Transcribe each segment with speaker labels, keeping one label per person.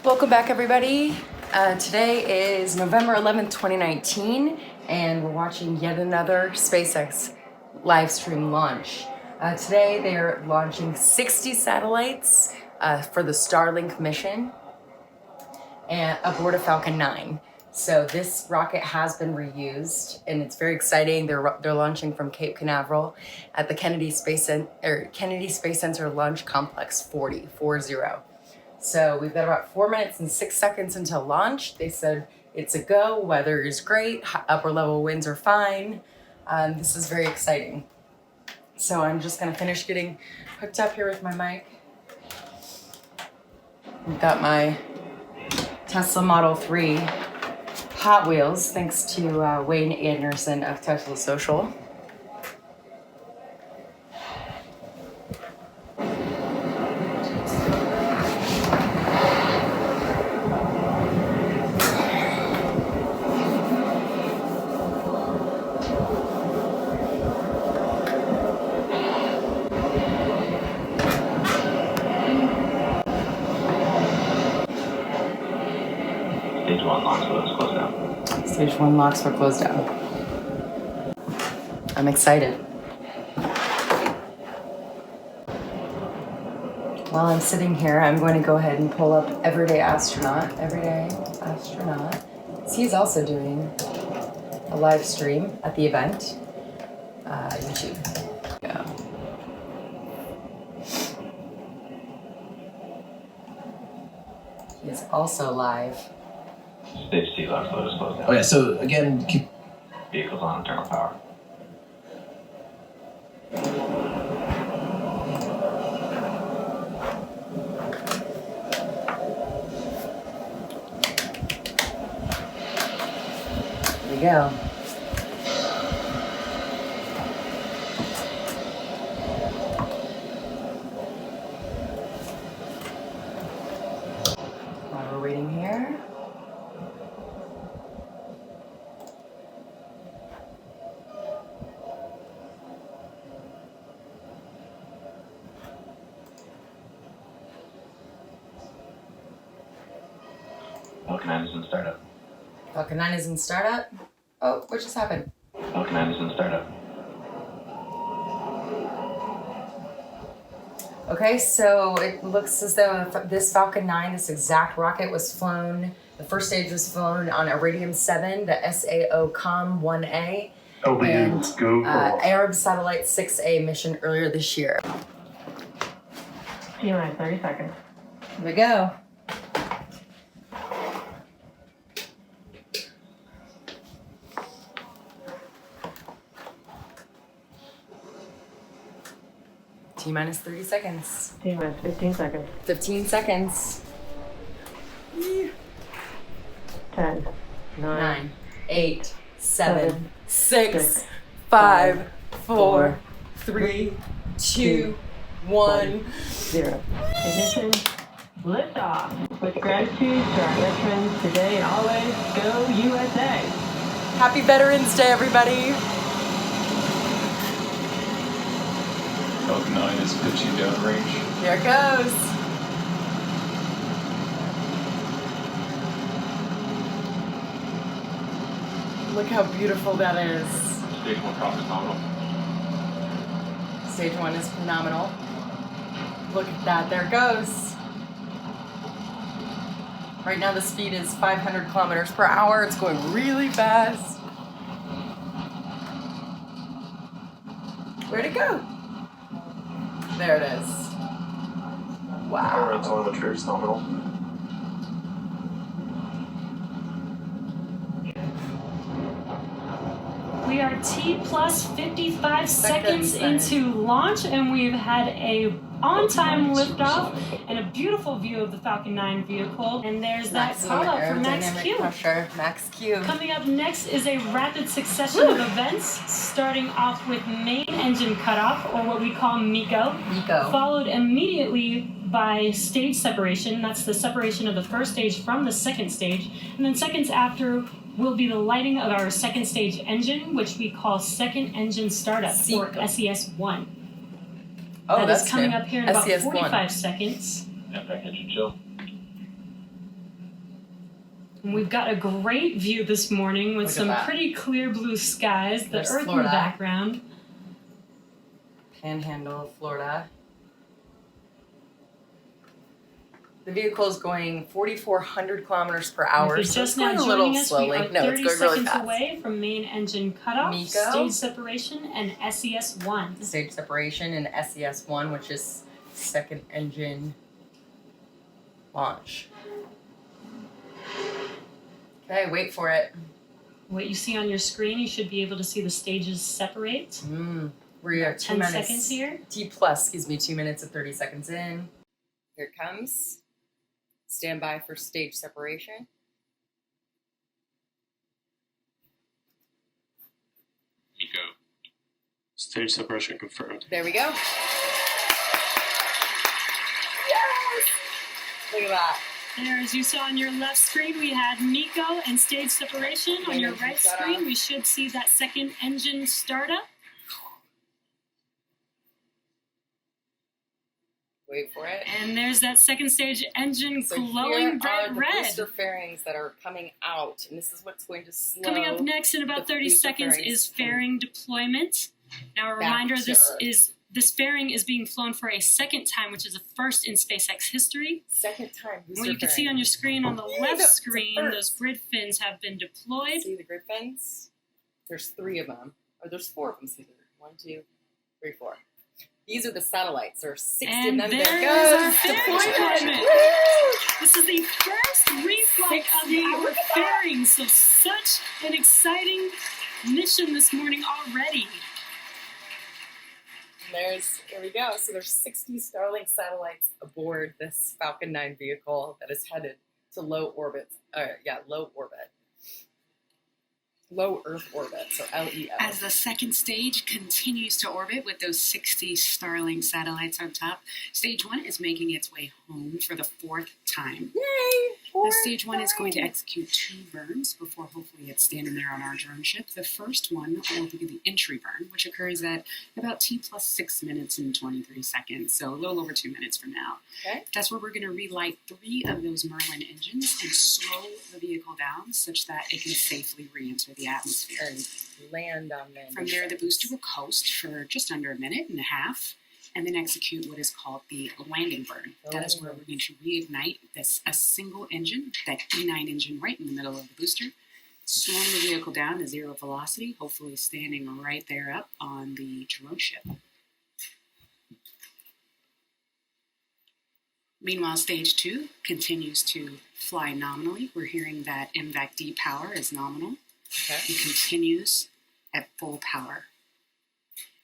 Speaker 1: Welcome back, everybody. Today is November 11th, 2019, and we're watching yet another SpaceX live stream launch. Today, they're launching 60 satellites for the Starlink mission and aboard a Falcon 9. So this rocket has been reused, and it's very exciting. They're launching from Cape Canaveral at the Kennedy Space Center Launch Complex 40. So we've got about 4 minutes and 6 seconds until launch. They said it's a go, weather is great, upper level winds are fine. This is very exciting. So I'm just gonna finish getting hooked up here with my mic. I've got my Tesla Model 3 Hot Wheels, thanks to Wayne Anderson of Tesla Social. Stage 1 locks were closed down. I'm excited. While I'm sitting here, I'm going to go ahead and pull up Everyday Astronaut. He's also doing a live stream at the event. YouTube. Yeah. He is also live.
Speaker 2: Stage 2 locks load is closed down.
Speaker 3: Oh yeah, so again, keep
Speaker 2: Vehicles on internal power.
Speaker 1: Here we go. While we're waiting here.
Speaker 2: Falcon 9 is in startup.
Speaker 1: Falcon 9 is in startup. Oh, what just happened?
Speaker 2: Falcon 9 is in startup.
Speaker 1: Okay, so it looks as though this Falcon 9, this exact rocket was flown, the first stage was flown on Iridium 7, the SAOCOM-1A, and Arab Satellite 6A mission earlier this year.
Speaker 4: T.Max 30 seconds.
Speaker 1: Here we go. T-minus 30 seconds.
Speaker 4: T-minus 15 seconds.
Speaker 1: 15 seconds.
Speaker 4: 10,
Speaker 1: 9, 8, 7, 6,
Speaker 4: 6,
Speaker 1: 5, 4, 3, 2, 1.
Speaker 4: 0. Ignition. Liftoff. With gratitude to our veterans today and always, go USA.
Speaker 1: Happy Veterans Day, everybody.
Speaker 5: Falcon 9 is pitching downrange.
Speaker 1: Here it goes. Look how beautiful that is.
Speaker 2: Stage 1 profit is nominal.
Speaker 1: Stage 1 is phenomenal. Look at that, there it goes. Right now the speed is 500 kilometers per hour. It's going really fast. Where'd it go? There it is. Wow.
Speaker 5: Power and telemetry is nominal.
Speaker 6: We are T plus 55 seconds into launch, and we've had a on-time liftoff and a beautiful view of the Falcon 9 vehicle. And there's that call out for Max Q.
Speaker 1: Pressure, Max Q.
Speaker 6: Coming up next is a rapid succession of events, starting off with main engine cutoff, or what we call MECO. Followed immediately by stage separation. That's the separation of the first stage from the second stage. And then seconds after will be the lighting of our second stage engine, which we call second engine startup, or SES1.
Speaker 1: Oh,
Speaker 6: that
Speaker 1: that's
Speaker 6: is coming
Speaker 1: good.
Speaker 6: up here in about
Speaker 1: SES1.
Speaker 6: 45 seconds.
Speaker 2: Impact engine chill.
Speaker 6: And we've got a great view this morning with some pretty clear blue skies, the Earth in the background.
Speaker 1: Panhandle, Florida. The vehicle is going 4,400 kilometers per hour.
Speaker 6: If you're just now joining us, we are 30 seconds away from main engine cutoff,
Speaker 1: MECO,
Speaker 6: stage separation, and SES-1.
Speaker 1: Stage separation and SES-1, which is second engine launch. Okay, wait for it.
Speaker 6: What you see on your screen, you should be able to see the stages separate.
Speaker 1: We are
Speaker 6: 10 seconds here.
Speaker 1: 2 minutes and 30 seconds in. Here it comes. Stand by for stage separation.
Speaker 5: MECO. Stage separation confirmed.
Speaker 1: There we go. Yes! Look at that.
Speaker 6: There, as you saw on your left screen, we had MECO and stage separation. On your right screen, we should see that second engine startup.
Speaker 1: Wait for it.
Speaker 6: And there's that second stage engine glowing bright red.
Speaker 1: Booster fairings that are coming out, and this is what's going to slow.
Speaker 6: Coming up next in about 30 seconds is fairing deployment. Now a reminder, this fairing is being flown for a second time, which is a first in SpaceX history.
Speaker 1: Second time.
Speaker 6: What you can see on your screen, on the left screen, those grid fins have been deployed.
Speaker 1: See the grid fins? There's 3 of them. Or there's 4 of them. See, 1, 2, 3, 4. These are the satellites. There are 60 of them.
Speaker 6: There goes deployment. This is the first reflight of our fairing. So such an exciting mission this morning already.
Speaker 1: Here we go. So there's 60 Starlink satellites aboard this Falcon 9 vehicle that is headed to low Earth orbit, so LEO.
Speaker 3: As the second stage continues to orbit with those 60 Starlink satellites on top, stage 1 is making its way home for the 4th time.
Speaker 1: Yay!
Speaker 3: Stage 1 is going to execute 2 burns before hopefully it's standing there on our drone ship. The first one will be the entry burn, which occurs at about T plus 6 minutes and 23 seconds, so a little over 2 minutes from now.
Speaker 1: Okay.
Speaker 3: That's where we're going to relight 3 of those Merlin engines and slow the vehicle down such that it can safely re-enter the atmosphere.
Speaker 1: And land on landing.
Speaker 3: From there, the booster will coast for just under a minute and a half, and then execute what is called the landing burn. That is where we're going to reignite a single engine, that E9 engine right in the middle of the booster, slowing the vehicle down to 0 velocity, hopefully standing right there up on the drone ship. Meanwhile, stage 2 continues to fly nominally. We're hearing that MVAC-D power is nominal.
Speaker 1: Okay.
Speaker 3: It continues at full power.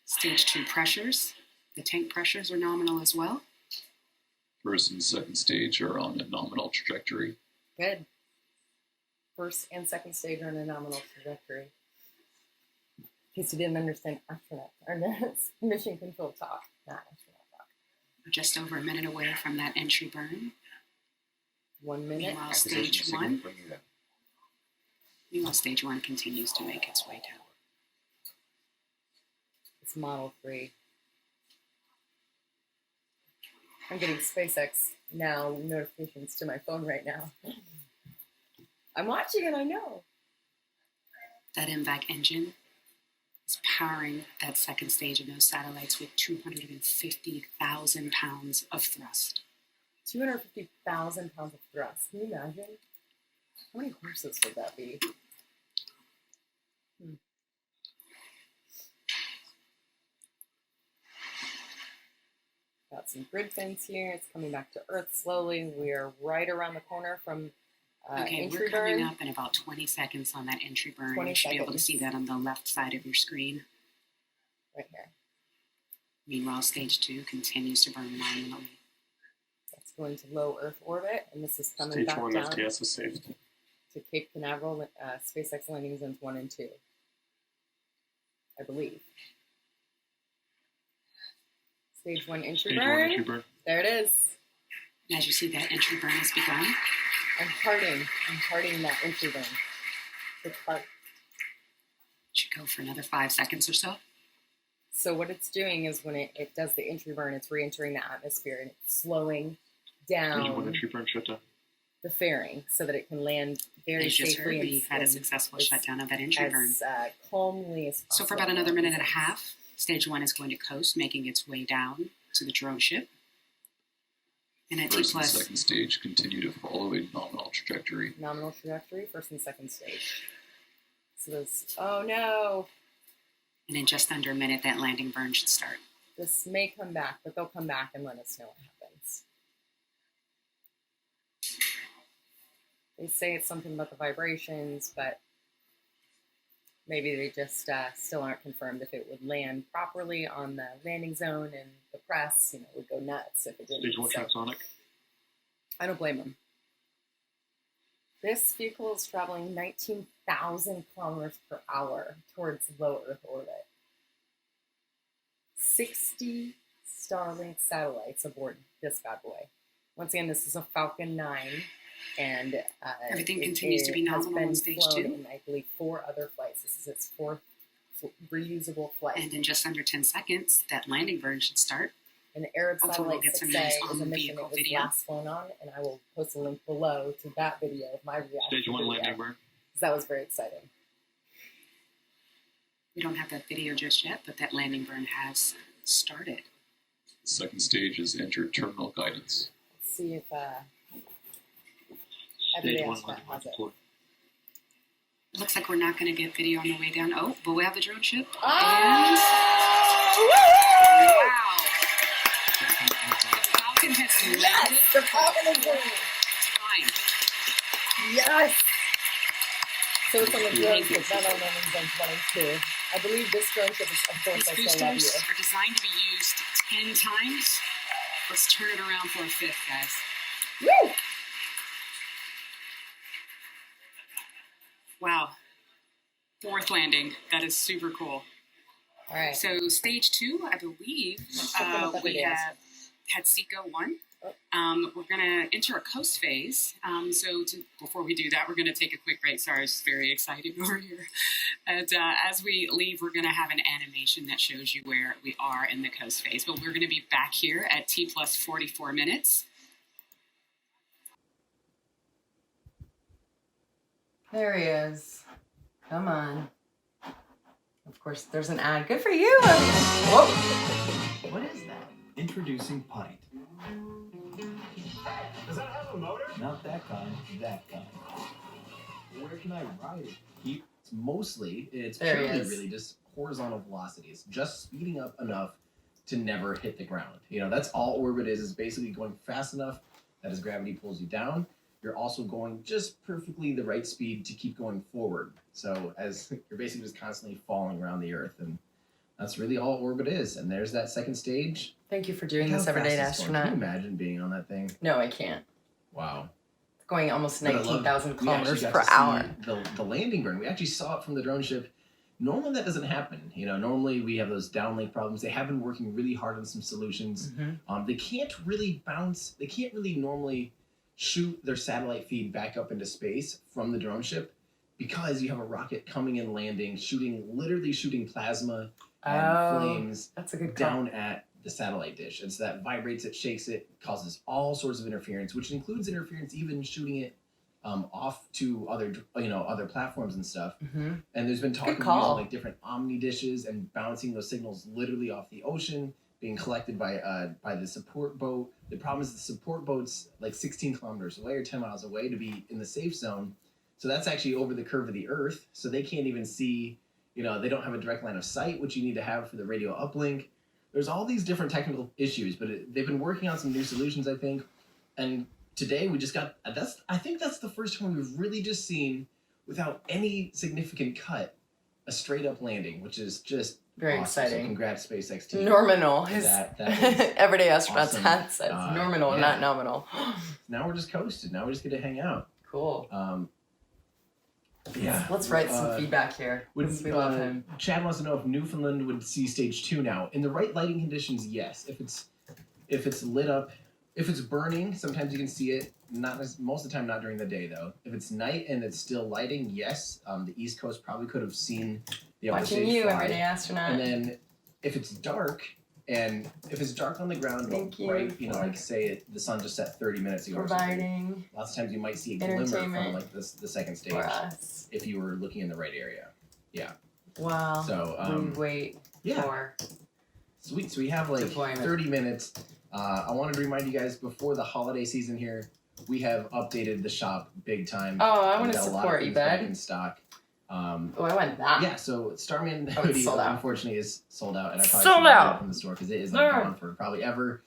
Speaker 3: Stage 2 pressures. The tank pressures are nominal as well.
Speaker 5: First and second stage are on a nominal trajectory.
Speaker 1: Good. First and second stage are on a nominal trajectory. In case you didn't understand astronaut or mission control talk, not astronaut talk.
Speaker 3: We're just over a minute away from that entry burn.
Speaker 1: 1 minute.
Speaker 3: Meanwhile, stage 1. Meanwhile, stage 1 continues to make its way down.
Speaker 1: It's Model 3. I'm getting SpaceX now notifications to my phone right now. I'm watching it, I know.
Speaker 3: That MVAC engine is powering that second stage of those satellites with 250,000 pounds of thrust.
Speaker 1: 250,000 pounds of thrust. Can you imagine? How many horses would that be? Got some grid fins here. It's coming back to Earth slowly. We are right around the corner from entry burn.
Speaker 3: We're coming up in about 20 seconds on that entry burn. You should be able to see that on the left side of your screen.
Speaker 1: Right here.
Speaker 3: Meanwhile, stage 2 continues to burn nominally.
Speaker 1: That's going to low Earth orbit, and this is coming
Speaker 5: Stage
Speaker 1: back
Speaker 5: 1
Speaker 1: down
Speaker 5: STS is saved.
Speaker 1: to Cape Canaveral, SpaceX landing zones 1 and 2. I believe. Stage 1 entry burn. There it is.
Speaker 3: And as you see, that entry burn has begun.
Speaker 1: I'm hearting that entry burn. It's hard.
Speaker 3: Should go for another 5 seconds or so.
Speaker 1: So what it's doing is when it does the entry burn, it's re-entering the atmosphere and it's slowing down.
Speaker 5: Stage 1 entry burn shut down.
Speaker 1: the fairing so that it can land very
Speaker 3: As just
Speaker 1: safely
Speaker 3: heard, we had a successful shutdown of that engine burn.
Speaker 1: as calmly as possible.
Speaker 3: So for about another minute and a half, stage 1 is going to coast, making its way down to the drone ship. And at
Speaker 5: First and
Speaker 3: T+,
Speaker 5: second stage continue to follow a nominal trajectory.
Speaker 1: Nominal trajectory, first and second stage. So those, oh no,
Speaker 3: and in just under a minute, that landing burn should start.
Speaker 1: this may come back, but they'll come back and let us know what happens. They say it's something about the vibrations, but maybe they just still aren't confirmed if it would land properly on the landing zone, and the press, would go nuts if it didn't.
Speaker 2: Stage 1
Speaker 1: So
Speaker 2: transonic.
Speaker 1: I don't blame them. This vehicle is traveling 19,000 kilometers per hour towards low Earth orbit. 60 Starlink satellites aboard this bad boy. Once again, this is a Falcon 9, and
Speaker 3: Everything continues to be nominal on stage 2.
Speaker 1: In, I believe, 4 other flights. This is its 4th reusable flight.
Speaker 3: And in just under 10 seconds, that landing burn should start.
Speaker 1: And the Arab
Speaker 3: Hopefully we'll
Speaker 1: Satellite
Speaker 3: get some
Speaker 1: 6A
Speaker 3: nice
Speaker 1: is a mission
Speaker 3: on-vehicle
Speaker 1: that was
Speaker 3: video.
Speaker 1: last flown on, and I will post a link below to that video of my reaction.
Speaker 2: Stage 1 landing burn.
Speaker 1: Because that was very exciting.
Speaker 3: We don't have that video just yet, but that landing burn has started.
Speaker 5: Second stage is enter terminal guidance.
Speaker 1: Let's see if
Speaker 2: Stage
Speaker 1: everybody
Speaker 2: 1
Speaker 1: else
Speaker 2: landing burn
Speaker 1: has it.
Speaker 2: deployed.
Speaker 3: Looks like we're not going to get video on the way down. Oh, but we have the drone ship.
Speaker 1: Oh!
Speaker 3: And wow. The Falcon has landed.
Speaker 1: Yes! The Falcon is landing!
Speaker 3: Time.
Speaker 1: Yes! So it's on the drone
Speaker 3: Thank you.
Speaker 1: ship, not on Running 22. I believe this drone ship is, of course,
Speaker 3: These
Speaker 1: I still love you.
Speaker 3: boosters are designed to be used 10 times. Let's turn it around for a 5th, guys.
Speaker 1: Woo!
Speaker 3: Wow. 4th landing. That is super cool.
Speaker 1: All right.
Speaker 3: So stage 2, I believe, we have had MECO 1. We're going to enter a coast phase. Before we do that, we're going to take a quick break. Sorry, it's very exciting over here. And as we leave, we're going to have an animation that shows you where we are in the coast phase. But we're going to be back here at T plus 44 minutes.
Speaker 1: There he is. Come on. Of course, there's an ad. Good for you. Whoa.
Speaker 7: What is that? Introducing Pint.
Speaker 8: Does that have a motor?
Speaker 7: Not that kind, that kind. Where can I ride it? It's
Speaker 1: There he
Speaker 7: purely
Speaker 1: is.
Speaker 7: really just horizontal velocity. It's just speeding up enough to never hit the ground. That's all orbit is basically going fast enough that as gravity pulls you down, you're also going just perfectly the right speed to keep going forward. So as you're basically just constantly falling around the Earth, and that's really all orbit is. And there's that second stage.
Speaker 1: Thank you for doing
Speaker 7: Look
Speaker 1: this
Speaker 7: how
Speaker 1: every day,
Speaker 7: fast it's going.
Speaker 1: astronaut.
Speaker 7: Can you imagine being on that thing?
Speaker 1: No, I can't.
Speaker 7: Wow.
Speaker 1: Going almost
Speaker 7: But I love-
Speaker 1: 19,000
Speaker 7: we
Speaker 1: kilometers
Speaker 7: actually got
Speaker 1: per
Speaker 7: to see
Speaker 1: hour.
Speaker 7: The landing burn. We actually saw it from the drone ship. Normally that doesn't happen. Normally we have those downlink problems. They have been working really hard on some solutions.
Speaker 1: Mm-hmm.
Speaker 7: They can't really bounce. They can't really normally shoot their satellite feed back up into space from the drone ship because you have a rocket coming and landing, literally shooting plasma and flames
Speaker 1: That's a good call.
Speaker 7: down at the satellite dish. And so that vibrates it, shakes it, causes all sorts of interference, which includes interference even shooting it off to other platforms and stuff.
Speaker 1: Mm-hmm.
Speaker 7: And there's been talk of
Speaker 1: Good call.
Speaker 7: using different omni dishes and bouncing those signals literally off the ocean, being collected by the support boat. The problem is the support boat's like 16 kilometers away or 10 miles away to be in the safe zone. So that's actually over the curve of the Earth. So they can't even see, they don't have a direct line of sight, which you need to have for the radio uplink. There's all these different technical issues, but they've been working on some new solutions, I think. And today we just got, I think that's the first time we've really just seen, without any significant cut, a straight up landing, which is just
Speaker 1: Very
Speaker 7: awesome.
Speaker 1: exciting.
Speaker 7: So congrats, SpaceX team.
Speaker 1: Nominal. His
Speaker 7: That is
Speaker 1: everyday astronaut's
Speaker 7: awesome.
Speaker 1: hat says nominal,
Speaker 7: yeah.
Speaker 1: not nominal.
Speaker 7: Now we're just coasted. Now we're just going to hang out.
Speaker 1: Cool.
Speaker 7: Yeah.
Speaker 1: Let's write some feedback here.
Speaker 7: Would,
Speaker 1: 'Cause we love him.
Speaker 7: Chad wants to know if Newfoundland would see stage 2 now. In the right lighting conditions, yes. If it's lit up, if it's burning, sometimes you can see it. Most of the time, not during the day though. If it's night and it's still lighting, yes. The East Coast probably could have seen the upper
Speaker 1: Watching
Speaker 7: stage
Speaker 1: you,
Speaker 7: 5.
Speaker 1: everyday astronaut.
Speaker 7: And then if it's dark And if it's dark on the ground,
Speaker 1: Thank you
Speaker 7: right,
Speaker 1: for
Speaker 7: like say the sun just set 30 minutes ago or
Speaker 1: providing
Speaker 7: something, lots of times you might see a glimmer from
Speaker 1: entertainment
Speaker 7: like the second stage
Speaker 1: for us.
Speaker 7: if you were looking in the right area. Yeah.
Speaker 1: Wow.
Speaker 7: So
Speaker 1: we wait for
Speaker 7: sweet. So we have like
Speaker 1: deployment.
Speaker 7: 30 minutes. I wanted to remind you guys before the holiday season here, we have updated the shop big time.
Speaker 1: Oh, I want
Speaker 7: We've
Speaker 1: to
Speaker 7: got a lot of
Speaker 1: support you,
Speaker 7: things back
Speaker 1: bud.
Speaker 7: in stock.
Speaker 1: Oh, I want that.
Speaker 7: Yeah, so Starman
Speaker 1: it's
Speaker 7: hoodie
Speaker 1: sold out.
Speaker 7: unfortunately is sold out, and I probably
Speaker 1: Sold
Speaker 7: should have
Speaker 1: out.
Speaker 7: it from the store because it is like gone for probably ever.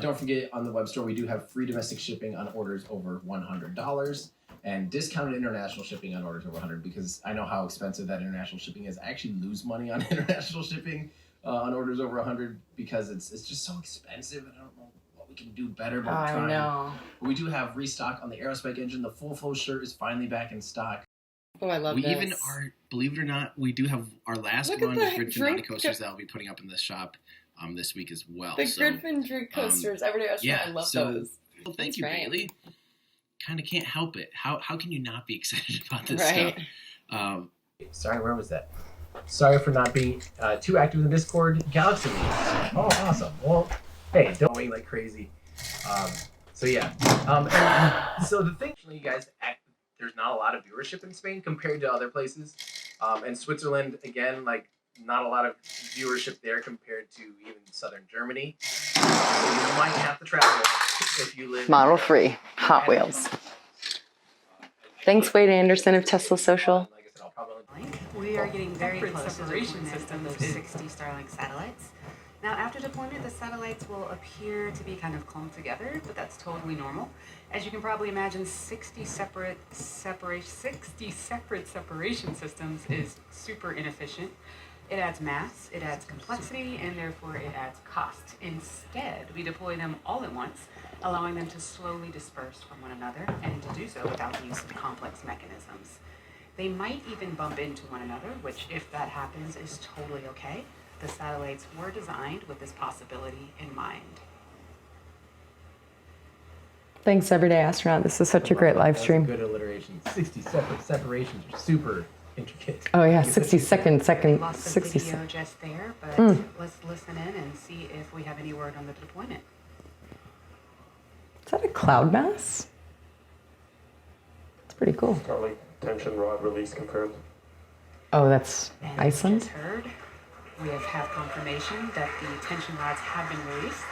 Speaker 7: Don't forget on the web store we do have free domestic shipping on orders over $100 and discounted international shipping on orders over $100 because I know how expensive that international shipping is. I actually lose money on international shipping on orders over $100 because it's just so expensive, and I don't know what we can do better. But we're trying.
Speaker 1: I know.
Speaker 7: But we do have restock on the Aerospike engine. The full flow shirt is finally back in stock.
Speaker 1: Oh, I love
Speaker 8: We
Speaker 1: this.
Speaker 8: even are, believe it or not, we do have our last
Speaker 1: Look at
Speaker 8: run
Speaker 1: the
Speaker 8: of Gridfin
Speaker 1: drink
Speaker 8: Naughty Coasters that I'll be putting up in the shop this week as well.
Speaker 1: The
Speaker 8: So,
Speaker 1: Gridfin drink coasters. Every day I love those.
Speaker 8: Well, thank
Speaker 1: That's
Speaker 8: you,
Speaker 1: right.
Speaker 8: Bailey. Kind of can't help it. How can you not be excited about this
Speaker 1: Right.
Speaker 8: stuff?
Speaker 7: Sorry, where was that? Sorry for not being too active in the Discord. Galaxy League. Oh, awesome. Well, hey, don't wait like crazy. So yeah. And so the thing, you guys, there's not a lot of viewership in Spain compared to other places. And Switzerland, again, like not a lot of viewership there compared to even southern Germany. So you might have to travel if you live.
Speaker 1: Model 3, Hot Wheels. Thanks, Wade Anderson of Tesla Social.
Speaker 7: Like I said, I'll probably
Speaker 3: We are getting very
Speaker 9: Separate
Speaker 3: close to
Speaker 9: separation
Speaker 3: deployment
Speaker 9: systems
Speaker 3: of those
Speaker 9: is-
Speaker 3: 60 Starlink satellites. Now, after deployment, the satellites will appear to be kind of clumped together, but that's totally normal. As you can probably imagine, 60 separate separation systems is super inefficient. It adds mass, it adds complexity, and therefore it adds cost. Instead, we deploy them all at once, allowing them to slowly disperse from one another, and to do so without the use of complex mechanisms. They might even bump into one another, which, if that happens, is totally okay. The satellites were designed with this possibility in mind.
Speaker 1: Thanks, Everyday Astronaut. This is such a great live stream.
Speaker 7: Good alliteration. 60 separate separations are super intricate.
Speaker 1: Oh yeah, 60 second,
Speaker 3: Lots of
Speaker 1: 60
Speaker 3: video
Speaker 1: seconds.
Speaker 3: just there, but let's listen in and see if we have any word on the deployment.
Speaker 1: Is that a cloud mass? It's pretty cool.
Speaker 10: Starlink tension rod release confirmed.
Speaker 1: Oh, that's
Speaker 3: And
Speaker 1: Iceland?
Speaker 3: As heard, we have confirmation that the tension rods have been released.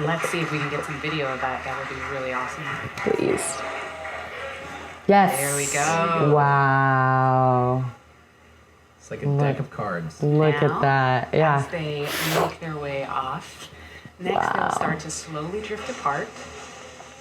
Speaker 3: Let's see if we can get some video of that. That would be really awesome.
Speaker 1: Please. Yes.
Speaker 3: There we go.
Speaker 1: Wow.
Speaker 7: It's like a deck of cards.
Speaker 1: Look
Speaker 3: Now,
Speaker 1: at that.
Speaker 3: As
Speaker 1: Yeah.
Speaker 3: they make their way off, next
Speaker 1: Wow.
Speaker 3: they'll start to slowly drift apart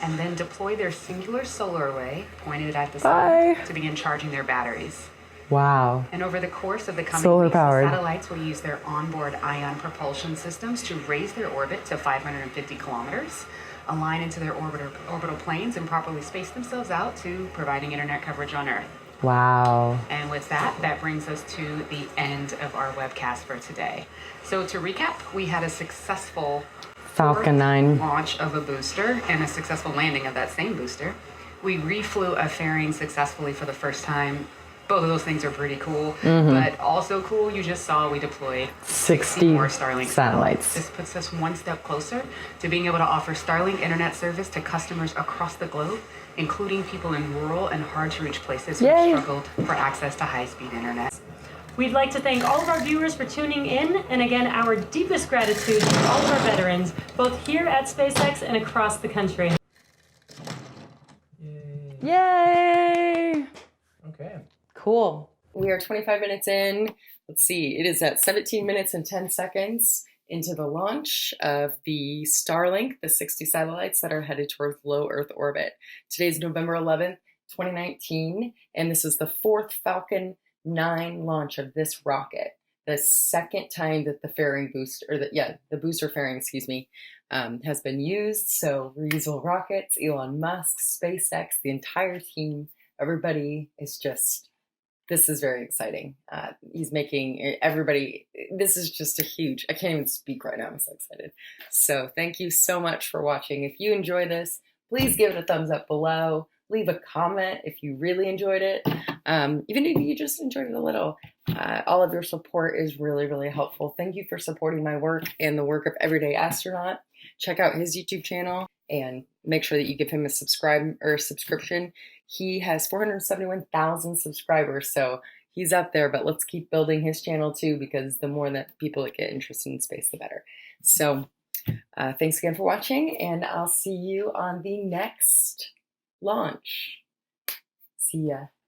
Speaker 3: and then deploy their singular solar array pointed at the sun
Speaker 1: Bye.
Speaker 3: to begin charging their batteries.
Speaker 1: Wow.
Speaker 3: And over the course of the coming
Speaker 1: Solar
Speaker 3: weeks, the
Speaker 1: powered.
Speaker 3: satellites will use their onboard ion propulsion systems to raise their orbit to 550 kilometers, align into their orbital planes, and properly space themselves out to providing internet coverage on Earth.
Speaker 1: Wow.
Speaker 3: And with that, that brings us to the end of our webcast for today. So to recap, we had a successful
Speaker 1: Falcon 9.
Speaker 3: launch of a booster and a successful landing of that same booster. We reflew a fairing successfully for the first time. Both of those things are pretty cool, but also cool, you just saw we deployed
Speaker 1: 60
Speaker 3: more Starlink
Speaker 1: satellites.
Speaker 3: This puts us one step closer to being able to offer Starlink internet service to customers across the globe, including people in rural and hard-to-reach places who have
Speaker 1: Yay.
Speaker 3: struggled for access to high-speed internet.
Speaker 6: We'd like to thank all of our viewers for tuning in, and again, our deepest gratitude to all of our veterans, both here at SpaceX and across the country. Yay!
Speaker 7: Okay.
Speaker 1: Cool. We are 25 minutes in. Let's see. It is at 17 minutes and 10 seconds into the launch of the Starlink, the 60 satellites that are headed towards low Earth orbit. Today is November 11th, 2019, and this is the fourth Falcon 9 launch of this rocket. The second time that the fairing booster, the booster fairing, has been used. So reusable rockets, Elon Musk, SpaceX, the entire team, everybody is just, this is very exciting. He's making everybody, this is just a huge, I can't even speak right now. I'm so excited. So thank you so much for watching. If you enjoy this, please give it a thumbs up below. Leave a comment if you really enjoyed it. Even if you just enjoyed it a little. All of your support is really, really helpful. Thank you for supporting my work and the work of Everyday Astronaut. Check out his YouTube channel and make sure that you give him a subscription. He has 471,000 subscribers, so he's up there, but let's keep building his channel too, because the more that people that get interested in space, the better. So thanks again for watching, and I'll see you on the next launch. See ya.